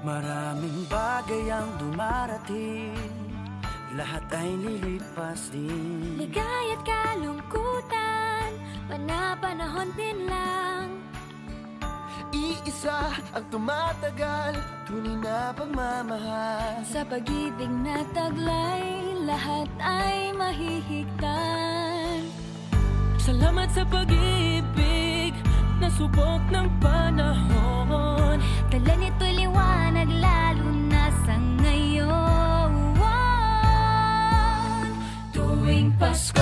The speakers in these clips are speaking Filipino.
Maraming bagay ang dumarating, lahat ay lilipas din. Ligaya't kalungkutan, pana-panahon din lang. Iisa ang tumatagal, tunay na pagmamahal. Sa pag-ibig na taglay, lahat ay mahihigtan. Salamat sa pag-ibig, nasubok ng panahon. Dala nito'y liwanag, lalo na sa ngayon. Tuwing Pasko,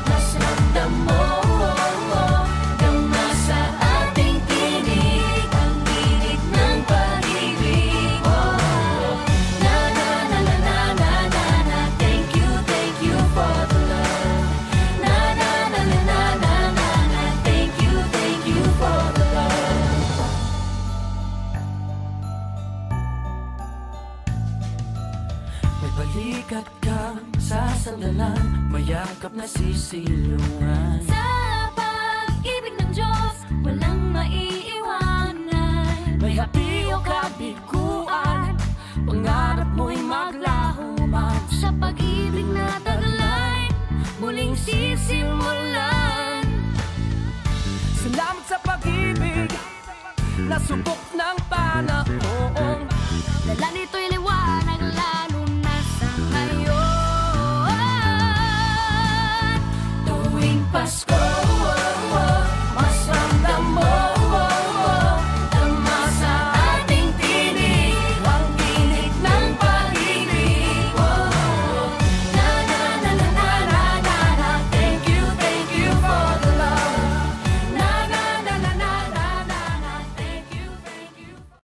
mas ramdam mo, dama sa ating tinig, ang tinig ng pag-ibig. Na na na na na na na na, thank you for the love. Na na na na na na na na, thank you for the love. May balikat kang sasandalan, mayakap na sisilungan. Sa pag-ibig ng Diyos, walang maiiwanan. May hati o kabiguan, pangarap mo'y maglaho man. Sa pag-ibig na taglay, muling sisimulan. Salamat sa pag-ibig, nasubok ng panahon. Dala nito'y liwanag,